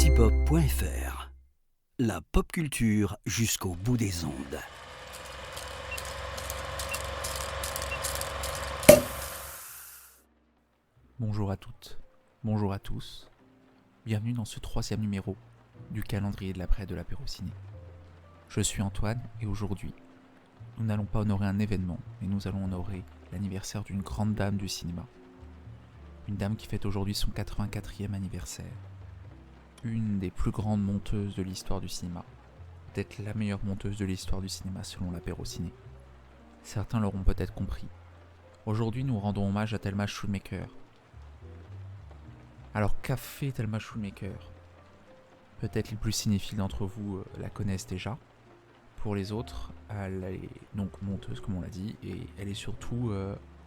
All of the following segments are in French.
antipop.fr. La pop culture jusqu'au bout des ondes. Bonjour à toutes, bonjour à tous. Bienvenue dans ce 3e numéro du calendrier de l'après de l'apéro ciné. Je suis Antoine et aujourd'hui, nous n'allons pas honorer un événement, mais nous allons honorer l'anniversaire d'une grande dame du cinéma. Une dame qui fête aujourd'hui son 84e anniversaire. Une des plus grandes monteuses de l'histoire du cinéma. Peut-être la meilleure monteuse de l'histoire du cinéma selon l'apéro ciné. Certains l'auront peut-être compris. Aujourd'hui, nous rendons hommage à Thelma Schoonmaker. Alors, qu'a fait Thelma Schoonmaker ? Peut-être les plus cinéphiles d'entre vous la connaissent déjà. Pour les autres, elle est donc monteuse, comme on l'a dit, et elle est surtout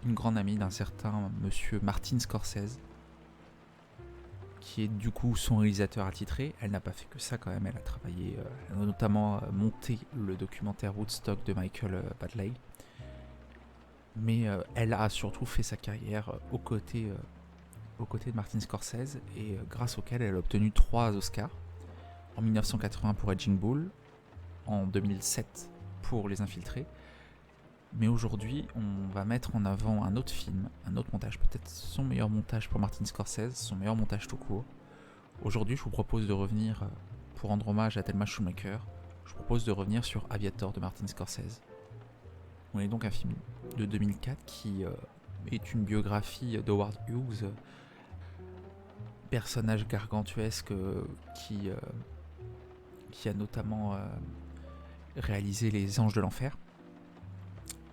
une grande amie d'un certain monsieur Martin Scorsese, qui est du coup son réalisateur attitré. Elle n'a pas fait que ça quand même, elle a travaillé, elle a notamment monté le documentaire Woodstock de Michael Badley. Mais elle a surtout fait sa carrière aux côtés de Martin Scorsese, et grâce auquel elle a obtenu 3 Oscars. En 1980 pour Raging Bull, en 2007 pour Les Infiltrés. Mais aujourd'hui, on va mettre en avant un autre film, un autre montage, peut-être son meilleur montage pour Martin Scorsese, son meilleur montage tout court. Aujourd'hui, je vous propose de revenir, pour rendre hommage à Thelma Schoonmaker, je vous propose de revenir sur Aviator de Martin Scorsese. On est donc un film de 2004 qui est une biographie d'Howard Hughes, personnage gargantuesque qui a notamment réalisé Les Anges de l'Enfer.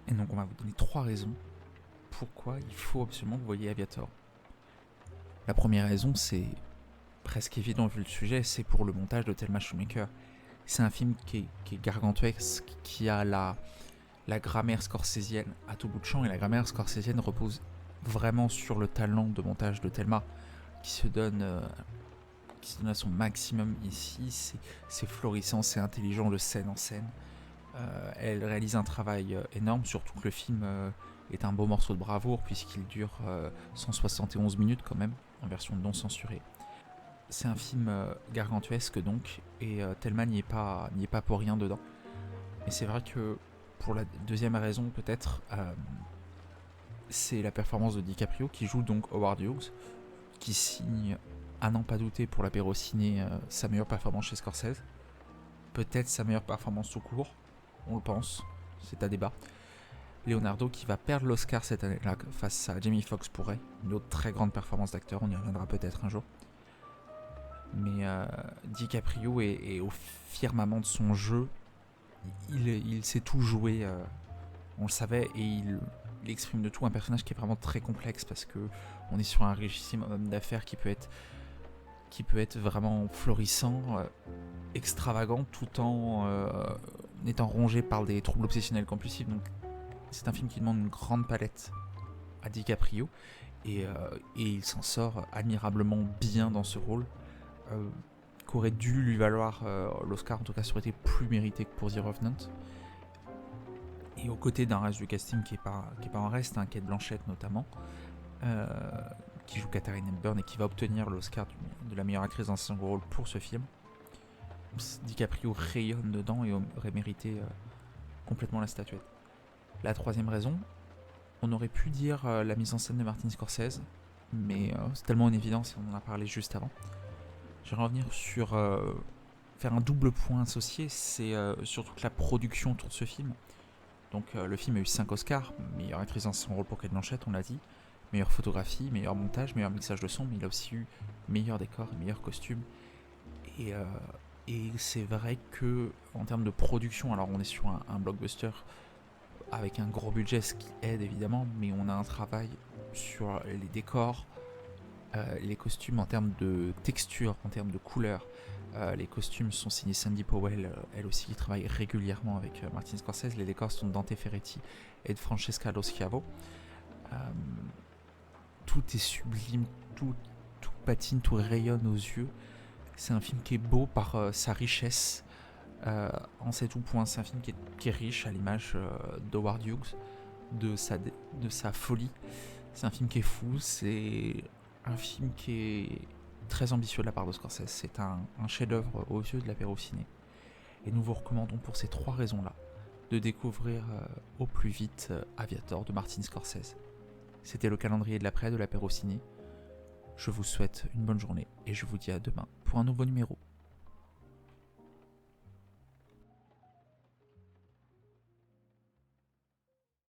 Et donc on va vous donner 3 raisons pourquoi il faut absolument que vous voyez Aviator. La première raison, c'est presque évident vu le sujet, c'est pour le montage de Thelma Schoonmaker. C'est un film qui est gargantuesque, qui a la grammaire scorsésienne à tout bout de champ, et la grammaire scorsésienne repose vraiment sur le talent de montage de Thelma, qui se donne à son maximum ici. C'est florissant, c'est intelligent de scène en scène. Elle réalise un travail énorme, surtout que le film est un beau morceau de bravoure puisqu'il dure 171 minutes quand même, en version non censurée. C'est un film gargantuesque donc, et Thelma n'y est pas pour rien dedans. Et c'est vrai que pour la deuxième raison peut-être, c'est la performance de DiCaprio qui joue donc Howard Hughes, qui signe à n'en pas douter pour l'apéro ciné sa meilleure performance chez Scorsese. Peut-être sa meilleure performance tout court, on le pense, c'est à débat. Leonardo qui va perdre l'Oscar cette année-là face à Jamie Foxx pour Ray, une autre très grande performance d'acteur, on y reviendra peut-être un jour. Mais DiCaprio est au firmament de son jeu, il sait tout jouer, on le savait, et il exprime de tout, un personnage qui est vraiment très complexe parce que on est sur un richissime homme d'affaires qui peut être vraiment florissant, extravagant, tout en étant rongé par des troubles obsessionnels compulsifs. Donc c'est un film qui demande une grande palette à DiCaprio, et il s'en sort admirablement bien dans ce rôle, qu'aurait dû lui valoir l'Oscar, en tout cas ça aurait été plus mérité que pour The Revenant. Et aux côtés d'un reste du casting qui est pas en reste, Kate Blanchett notamment, qui joue Katharine Hepburn et qui va obtenir l'Oscar de la meilleure actrice dans un second rôle pour ce film. DiCaprio rayonne dedans et aurait mérité complètement la statuette. La troisième raison, on aurait pu dire la mise en scène de Martin Scorsese, mais c'est tellement en évidence, on en a parlé juste avant. Je vais revenir sur faire un double point associé, c'est surtout que la production autour de ce film. Donc le film a eu 5 Oscars, meilleure actrice dans son rôle pour Cate Blanchett, on l'a dit, meilleure photographie, meilleur montage, meilleur mixage de son, mais il a aussi eu meilleur décor, meilleur costume. Et c'est vrai que en termes de production, alors on est sur un blockbuster avec un gros budget, ce qui aide évidemment, mais on a un travail sur les décors, les costumes en termes de texture, en termes de couleur. Les costumes sont signés Sandy Powell, elle aussi qui travaille régulièrement avec Martin Scorsese. Les décors sont de Dante Ferretti et de Francesca Lo Schiavo. Tout est sublime, tout patine, tout rayonne aux yeux. C'est un film qui est beau par sa richesse en ces tout points. C'est un film qui est riche à l'image d'Howard Hughes, de sa folie. C'est un film qui est fou, c'est un film qui est très ambitieux de la part de Scorsese. C'est un chef-d'œuvre aux yeux de l'apéro ciné. Et nous vous recommandons pour ces 3 raisons-là de découvrir au plus vite Aviator de Martin Scorsese. C'était le calendrier de l'après de l'apéro ciné. Je vous souhaite une bonne journée et je vous dis à demain pour un nouveau numéro.